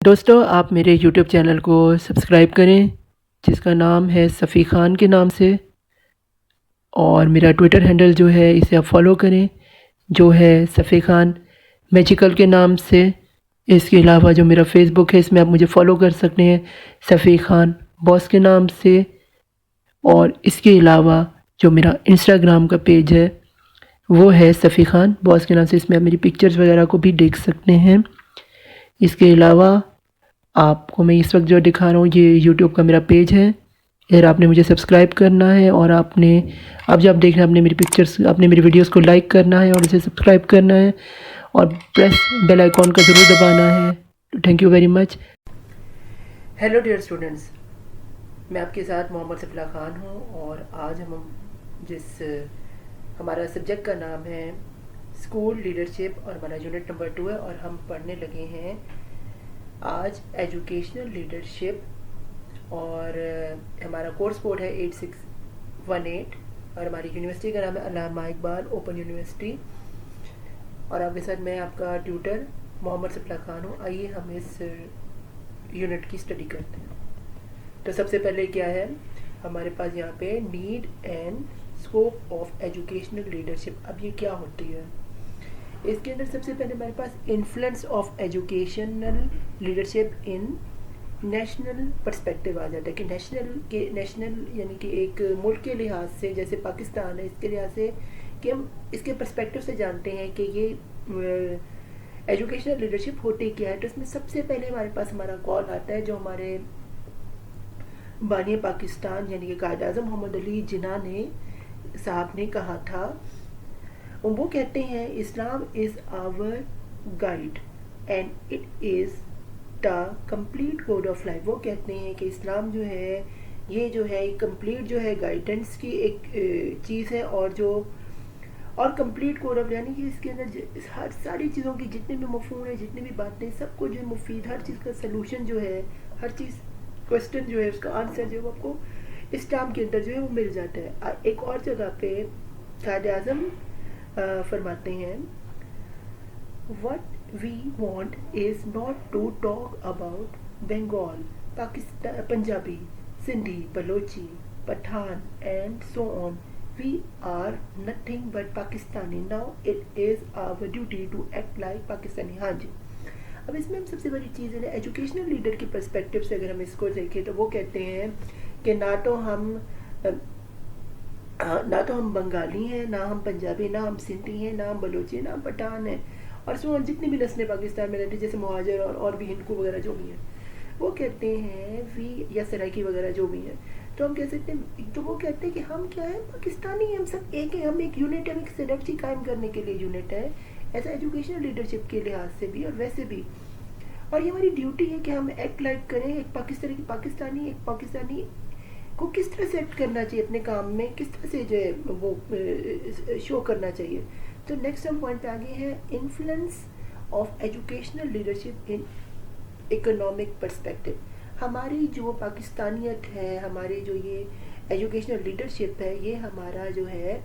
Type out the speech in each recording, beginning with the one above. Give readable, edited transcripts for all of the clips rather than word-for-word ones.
دوستو آپ میرے یوٹیوب چینل کو سبسکرائب کریں جس کا نام ہے صفی خان کے نام سے، اور میرا ٹویٹر ہینڈل جو ہے اسے آپ فالو کریں جو ہے صفی خان میجیکل کے نام سے۔ اس کے علاوہ جو میرا فیس بک ہے اس میں آپ مجھے فالو کر سکتے ہیں صفی خان باس کے نام سے، اور اس کے علاوہ جو میرا انسٹاگرام کا پیج ہے وہ ہے صفی خان باس کے نام سے، اس میں آپ میری پکچرز وغیرہ کو بھی دیکھ سکتے ہیں۔ اس کے علاوہ آپ کو میں اس وقت جو دکھا رہا ہوں یہ یوٹیوب کا میرا پیج ہے، اگر آپ نے مجھے سبسکرائب کرنا ہے اور اب جب دیکھنا ہے آپ نے میری پکچرز، آپ نے میری ویڈیوز کو لائک کرنا ہے اور اسے سبسکرائب کرنا ہے اور پریس بیل آئیکن کا ضرور دبانا ہے۔ Thank you very much. Hello dear students, میں آپ کے ساتھ محمد صفی اللہ خان ہوں، اور آج ہمارا سبجیکٹ کا نام ہے اسکول لیڈرشپ، اور ہمارا یونٹ نمبر 2 ہے، اور ہم پڑھنے لگے ہیں آج ایجوکیشنل لیڈرشپ، اور ہمارا کورس کوڈ ہے 8618، اور ہماری یونیورسٹی کا نام ہے علامہ اقبال اوپن یونیورسٹی، اور آپ کے ساتھ میں آپ کا ٹیوٹر محمد صفی اللہ خان ہوں۔ آئیے ہم اس یونٹ کی اسٹڈی کرتے ہیں۔ تو سب سے پہلے کیا ہے ہمارے پاس یہاں پہ need and scope of educational leadership. اب یہ کیا ہوتی ہے؟ اس کے اندر سب سے پہلے ہمارے پاس influence of educational leadership in national perspective آ جاتا ہے، کہ نیشنل یعنی کہ ایک ملک کے لحاظ سے، جیسے پاکستان ہے اس کے لحاظ سے، کہ ہم اس کے پرسپیکٹیو سے جانتے ہیں کہ یہ ایجوکیشنل لیڈرشپ ہوتی کیا ہے۔ تو اس میں سب سے پہلے ہمارے پاس ہمارا کال آتا ہے جو ہمارے بانی پاکستان یعنی کہ قائد اعظم محمد علی جناح صاحب نے کہا تھا۔ وہ کہتے ہیں Islam is our guide and it is the complete code of life. وہ کہتے ہیں کہ اسلام جو ہے یہ جو ہے کمپلیٹ جو ہے گائیڈنس کی ایک چیز ہے، اور کمپلیٹ کوڈ آف، یعنی کہ اس کے اندر ہر ساری چیزوں کی جتنے بھی مفہوم ہیں، جتنے بھی باتیں، سب کو جو ہے مفید، ہر چیز کا سلوشن جو ہے، ہر چیز کوسچن جو ہے اس کا آنسر جو ہے وہ آپ کو اسلام کے اندر جو ہے وہ مل جاتا ہے۔ ایک اور جگہ پہ قائد اعظم فرماتے ہیں what we want is not to talk about Bengal, Pakistan, Punjabi, Sindhi, Balochi, Pathan and so on. We are nothing but Pakistani. Now it is our duty to act like Pakistani. ہاں جی، اب اس میں ہم سب سے بڑی چیز ہے educational leader کی perspective سے اگر ہم اس کو دیکھیں تو وہ کہتے ہیں کہ نہ تو ہم بنگالی ہیں، نہ ہم پنجابی، نہ ہم سندھی ہیں، نہ ہم بلوچی ہیں، نہ ہم پٹھان ہیں، اور جتنی بھی نسلیں پاکستان میں رہتی ہیں جیسے مہاجر اور بھی ہندکو وغیرہ جو بھی ہیں، وہ کہتے ہیں یا سرائکی وغیرہ جو بھی ہیں، تو ہم کہہ سکتے ہیں، تو وہ کہتے ہیں کہ ہم کیا ہے، پاکستانی ہیں، ہم سب ایک ہیں، ہم ایک یونٹ ہے، ہم ایک سیڈکٹی قائم کرنے کے لیے یونٹ ہے، ایسا ایجوکیشنل لیڈرشپ کے لحاظ سے بھی اور ویسے بھی، اور یہ ہماری ڈیوٹی ہے کہ ہم ایکٹ لائک کریں ایک پاکستانی کو کس طرح سے ایکٹ کرنا چاہیے اپنے کام میں، کس طرح سے جو ہے وہ شو کرنا چاہیے۔ تو نیکسٹ ہم پوائنٹ پہ آگے ہیں influence of educational leadership in economic perspective. ہماری جو پاکستانیت ہے، ہماری جو یہ ایجوکیشنل لیڈرشپ ہے، یہ ہمارا جو ہے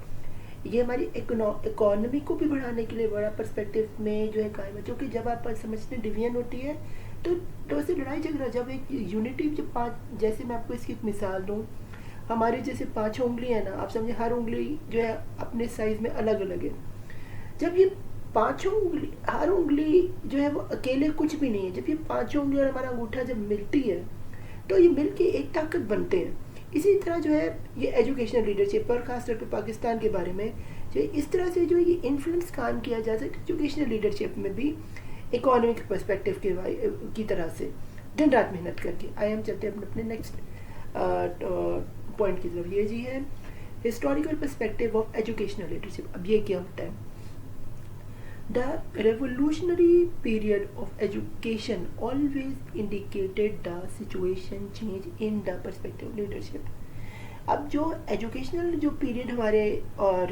یہ ہماری اکانومی کو بھی بڑھانے کے لیے بڑا پرسپیکٹیو میں جو ہے قائم ہے، کیونکہ جب آپ سمجھتے ہیں ڈویژن ہوتی ہے تو اسے لڑائی جھگڑا، جب ایک یونٹی جیسے میں آپ کو اس کی ایک مثال دوں، ہماری جیسے 5 انگلی ہیں نا، آپ سمجھیں ہر انگلی جو ہے اپنے سائز میں الگ الگ ہے، جب یہ ہر انگلی جو ہے وہ اکیلے کچھ بھی نہیں ہے، جب یہ 5 انگلی اور ہمارا انگوٹھا جب ملتی ہے تو یہ مل کے ایک طاقت بنتے ہیں۔ اسی طرح جو ہے یہ ایجوکیشنل لیڈرشپ اور خاص طور پہ پاکستان کے بارے میں جو اس طرح سے جو یہ انفلوئنس قائم کیا جا سکتا ہے ایجوکیشنل لیڈرشپ میں بھی اکانومک پرسپیکٹیو کی طرح سے دن رات محنت کر کے۔ آئے ہم چلتے ہیں اپنے نیکسٹ پوائنٹ کی طرف، یہ جی ہے historical perspective of educational leadership. اب یہ کیا ہوتا ہے؟ The revolutionary period of education always indicated the situation change in the perspective of leadership. اب جو ایجوکیشنل جو پیریڈ ہمارے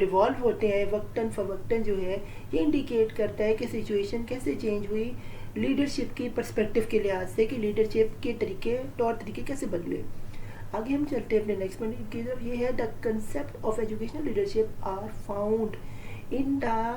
ریوالو ہوتے ہیں وقتاً فوقتاً جو ہے یہ انڈیکیٹ کرتا ہے کہ سچویشن کیسے چینج ہوئی لیڈرشپ کی پرسپیکٹیو کے لحاظ سے، کہ لیڈرشپ کے طور طریقے کیسے بدلے۔ آگے ہم چلتے ہیں اپنے نیکسٹ پوائنٹ کی طرف، یہ ہے the concept of educational leadership are found in the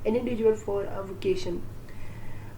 an individual for a vocation,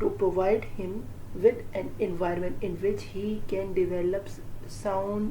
to provide him with an environment in which he can develop sound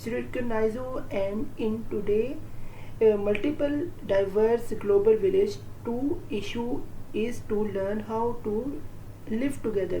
Sirikanizo and in today multiple diverse global village to issue is to learn how to live together।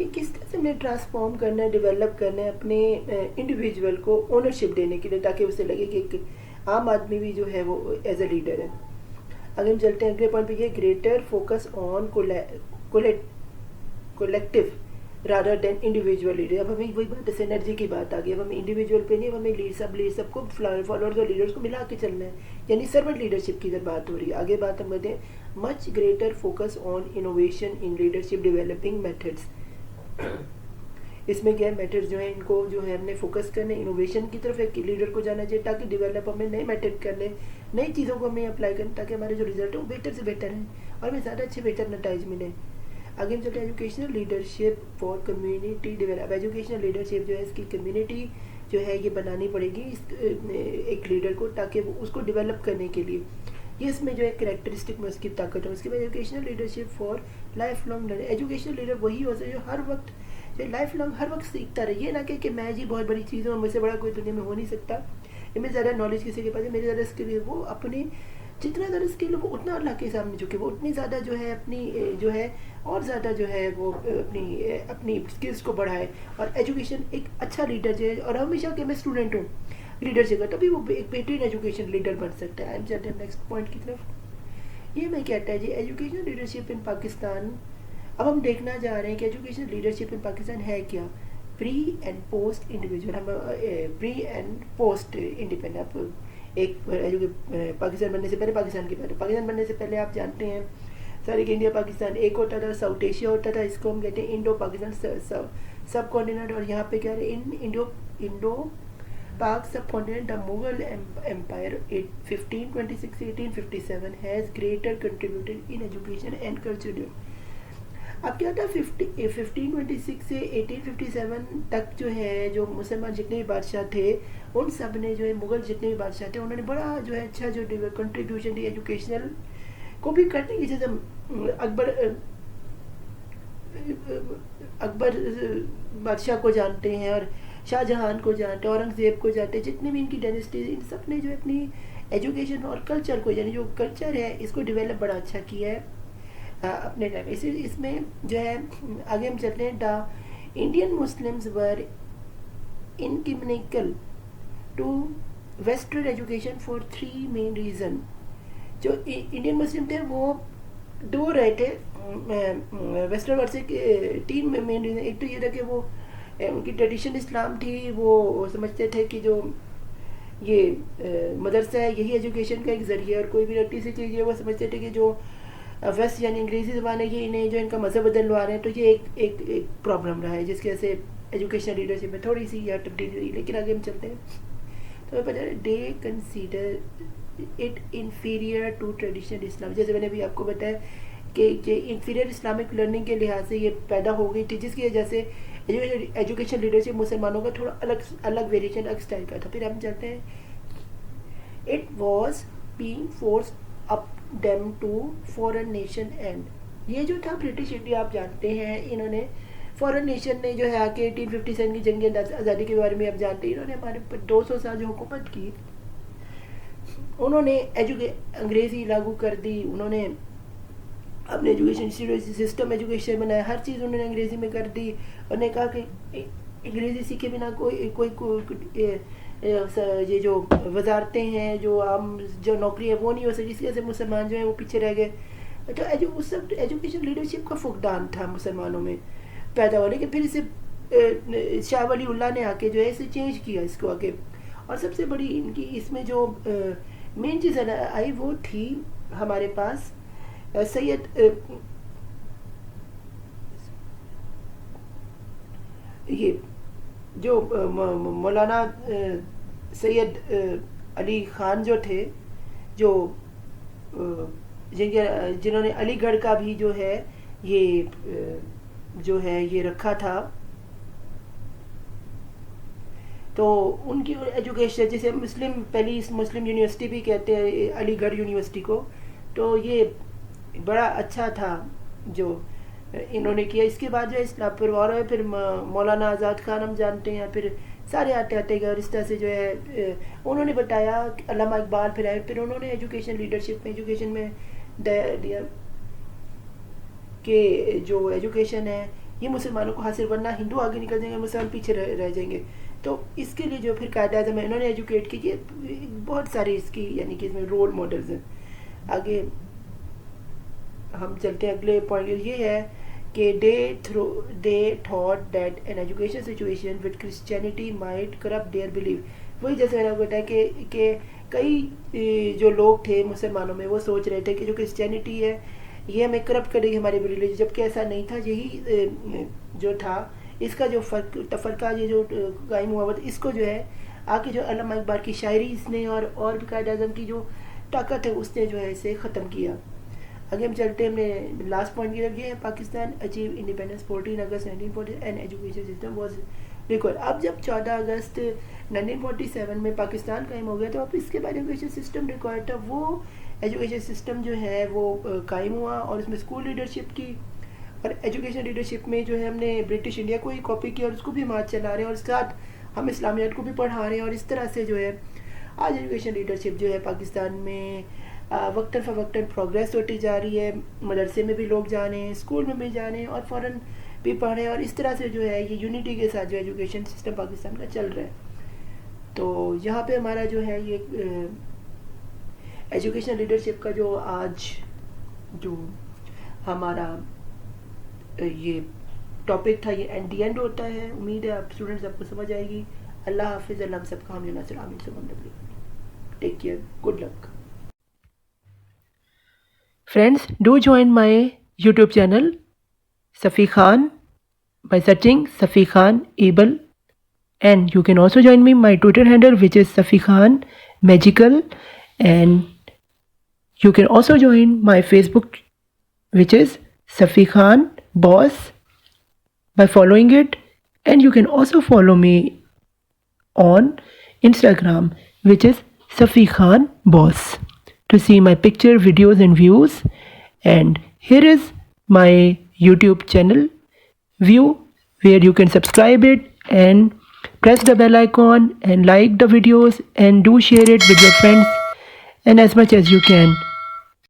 کہ کس طرح سے ہمیں transform کرنا ہے، develop کرنا ہے اپنے انڈیویجول کو اونرشپ دینے کے لیے، تاکہ اسے لگے کہ ایک عام آدمی بھی جو ہے وہ ایز اے لیڈر ہے. اگر ہم چلتے ہیں اگلے پوائنٹ پہ، یہ گریٹر فوکس آن collective rather than individual leader. اب ہمیں وہی بات ہے، سینرجی کی بات آ گئی. اب ہمیں انڈیویجول پہ نہیں، اب ہمیں سب کو فالوورز اور لیڈرس کو ملا کے چلنا ہے، یعنی سرونٹ لیڈرشپ کی ادھر بات ہو رہی ہے. آگے بات ہم کرتے ہیں much greater focus on innovation in leadership developing methods. اس میں کیا ہے، میتھڈز جو ہیں ان کو جو ہے ہم نے فوکس کرنے، انوویشن کی طرف ایک لیڈر کو جانا چاہیے، تاکہ ڈیولپ ہمیں نئے میتھڈ کرنے، نئی چیزوں کو ہمیں اپلائی کریں، تاکہ ہمارے جو رزلٹ ہیں وہ بہتر سے بہتر ہیں اور ہمیں زیادہ اچھے بہتر نتائج ملیں. آگے ہم چلتے ہیں educational leadership for community develop. Educational leadership جو ہے اس کی کمیونٹی جو ہے یہ بنانی پڑے گی اس ایک لیڈر کو، تاکہ وہ اس کو ڈیولپ کرنے کے لیے یہ اس میں جو ہے کریکٹرسٹک میں اس کی طاقت ہے. اس کے بعد educational leadership for life long learning. Educational leader وہی ہو سکے جو ہر وقت جو لائف لانگ ہر وقت سیکھتا رہے. یہ نہ کہ میں جی بہت بڑی چیز ہوں، مجھ سے بڑا کوئی دنیا میں ہو نہیں سکتا، میں زیادہ نالج کسی کے پاس ہے، میری زیادہ اسکل ہے. وہ اپنے جتنا زیادہ اسکل ہو وہ اتنا اللہ کے سامنے جھکے، وہ اتنی زیادہ جو ہے اپنی جو ہے اور زیادہ جو ہے وہ اپنی اسکلس کو بڑھائے. اور ایجوکیشن ایک اچھا لیڈر جو ہے، اور ہمیشہ کہ میں اسٹوڈنٹ ہوں لیڈرشپ کا، تبھی وہ ایک بہترین ایجوکیشن لیڈر بن سکتا ہے. چلتے ہیں نیکسٹ پوائنٹ کی طرف. یہ میں کہتا ہے جی ایجوکیشن لیڈرشپ ان پاکستان. اب ہم دیکھنا جا رہے ہیں کہ ایجوکیشن لیڈرشپ ان پاکستان ہے کیا. پری اینڈ پوسٹ انڈیویجول، ہم پری اینڈ پوسٹ انڈیپینڈنٹ. ایک پاکستان بننے سے پہلے، پاکستان بننے سے پہلے آپ جانتے ہیں سارے کہ انڈیا پاکستان ایک ہوتا تھا، ساؤتھ ایشیا ہوتا تھا، اس کو ہم کہتے ہیں انڈو پاکستان سب کانٹیننٹ. اور یہاں پہ کیا ہے انڈو پاک سب کانٹیننٹ. دا مغل empire 1526 سے 1857 has greater contributed in education and culture. اب کیا تھا 1526 سے 1857 تک جو ہے جو مسلمان جتنے بھی بادشاہ تھے ان سب نے جو ہے مغل جتنے بھی بادشاہ تھے انہوں نے بڑا جو ہے اچھا جو کنٹریبیوشن دی ایجوکیشنل کو بھی کرنے کی. جیسے اکبر بادشاہ کو جانتے ہیں اور شاہ جہان کو جانتے ہیں، اورنگزیب کو جانتے ہیں، جتنے بھی ان کی ڈائنیسٹیز ان سب نے جو اپنی ایجوکیشن اور کلچر کو، یعنی جو کلچر ہے اس کو ڈیولپ بڑا اچھا کیا ہے اپنے ٹائم. اس میں جو ہے آگے ہم چلتے ہیں. The Indian Muslims were inimical to western education for 3 main reason. جو انڈین مسلم تھے وہ دور رہے تھے ویسٹرن ورڈ سے 3 مین ریزن. ایک تو یہ تھا کہ وہ ان کی ٹریڈیشن اسلام تھی، وہ سمجھتے تھے کہ جو یہ مدرسہ ہے یہی ایجوکیشن کا ایک ذریعہ، اور کوئی بھی رٹی سی چیز ہے وہ سمجھتے تھے کہ جو ویسٹ یعنی انگریزی زبان ہے یہ انہیں جو ان کا مذہب بدلوا رہے ہیں. تو یہ ایک پرابلم رہا ہے جس کی وجہ سے ایجوکیشن لیڈرشپ میں تھوڑی سی یا تبدیلی ہوئی. لیکن آگے ہم چلتے ہیں تو پتہ ہے they consider it inferior to traditional Islam. جیسے میں نے بھی آپ کو بتایا کہ انفیریئر اسلامک لرننگ کے لحاظ سے یہ پیدا ہو گئی تھی، جس کی وجہ سے ایجوکیشن لیڈرشپ مسلمانوں کا تھوڑا الگ ویریشن الگ اسٹائل کا تھا. پھر ہم چلتے ہیں it was being force up them to foreign nation. and یہ جو تھا برٹش انڈیا آپ جانتے ہیں، انہوں نے فورن نیشن نے جو ہے آ کے 1857 کی جنگی آزادی کے بارے میں آپ جانتے ہیں، انہوں نے ہمارے اوپر 200 سال جو حکومت کی، انہوں نے انگریزی لاگو کر دی، انہوں نے اپنے ایجوکیشن سسٹم ایجوکیشن بنایا، ہر چیز انہوں نے انگریزی میں کر دی. انہوں نے کہا کہ انگریزی سیکھے بنا کوئی یہ جو وزارتیں ہیں، جو عام جو نوکری ہے وہ نہیں ہو سکتی، اس کی وجہ سے مسلمان جو ہیں وہ پیچھے رہ گئے. تو اس سب ایجوکیشن لیڈرشپ کا فقدان تھا مسلمانوں میں پیدا ہوا. لیکن پھر اسے شاہ ولی اللہ نے آ کے جو ہے اسے چینج کیا اس کو آگے. اور سب سے بڑی ان کی اس میں جو مین چیز آئی وہ تھی ہمارے پاس سید یہ جو مولانا سید علی خان جو تھے، جو جنہوں نے علی گڑھ کا بھی جو ہے یہ رکھا تھا. تو ان کی ایجوکیشن جسے پہلی مسلم یونیورسٹی بھی کہتے ہیں علی گڑھ یونیورسٹی کو، تو یہ بڑا اچھا تھا جو انہوں نے کیا. اس کے بعد جو ہے اسلام پر اور پھر مولانا آزاد خان ہم جانتے ہیں، پھر سارے آتے گئے. اور اس طرح سے جو ہے انہوں نے بتایا علامہ اقبال پھر آئے، پھر انہوں نے ایجوکیشن لیڈرشپ میں ایجوکیشن میں دیا کہ جو ایجوکیشن ہے یہ مسلمانوں کو حاصل، ورنہ ہندو آگے نکل جائیں گے، مسلمان پیچھے رہ جائیں گے. تو اس کے لیے جو پھر قائد اعظم ہے انہوں نے ایجوکیٹ کیجیے بہت سارے اس کی یعنی کہ اس میں رول ماڈلز ہیں. آگے ہم چلتے ہیں اگلے پوائنٹ. یہ ہے کہ they thought that an education situation with Christianity might corrupt their belief. وہی جیسے میں نے آپ کو بتایا کہ کئی جو لوگ تھے مسلمانوں میں وہ سوچ رہے تھے کہ جو کرسچینٹی ہے یہ ہمیں کرپٹ کرے گی ہماری ریلیجن، جبکہ ایسا نہیں تھا. یہی جو تھا اس کا جو تفرقہ یہ جو قائم ہوا اس کو جو ہے آگے جو علامہ اقبال کی شاعری اس نے اور بھی قائد اعظم کی جو طاقت ہے اس نے جو ہے اسے ختم کیا. آگے ہم چلتے ہیں. ہم نے لاسٹ پوائنٹ کی طرف یہ ہے Pakistan achieve independence 14 August 1940 and education system was record. اب جب 14 اگست 1947 میں پاکستان قائم ہو گیا تو اب اس کے بعد ایجوکیشن سسٹم ریکوائرڈ تھا. وہ ایجوکیشن سسٹم جو ہے وہ قائم ہوا اور اس میں اسکول لیڈرشپ کی اور ایجوکیشن لیڈرشپ میں جو ہے ہم نے برٹش انڈیا کو ہی کاپی کیا اور اس کو بھی ہم آج چلا رہے ہیں اور اس کے ساتھ ہم اسلامیات کو بھی پڑھا رہے ہیں. اور اس طرح سے جو ہے آج ایجوکیشن لیڈرشپ جو ہے پاکستان میں وقتاً فوقتاً پروگریس ہوتی جا رہی ہے. مدرسے میں بھی لوگ جانے ہیں، اسکول میں بھی جانے ہیں اور فوراً بھی پڑھ رہے ہیں اور اس طرح سے جو ہے یہ یونٹی کے ساتھ جو ایجوکیشن سسٹم پاکستان کا چل رہا ہے. تو یہاں پہ ہمارا جو ہے یہ ایجوکیشن لیڈرشپ کا جو آج جو ہمارا یہ ٹاپک تھا یہ اینڈ دی اینڈ ہوتا ہے. امید ہے آپ اسٹوڈنٹس آپ کو سمجھ آئے گی. اللہ حافظ. اللہ ہم سب کا حامی ناصر آمین ثم آمین. Take care. Good luck. Friends, do join my YouTube channel Safi Khan by searching Safi Khan Able, and you can also join me my Twitter handle which is Safi Khan Magical, and you can also join my Facebook which is Safi Khan Boss by following it, and you can also follow me on Instagram which is Safi Khan Boss to see my picture, videos and views. And here is my YouTube channel view where you can subscribe it and press the bell icon and like the videos and do share it with your friends and as much as you can.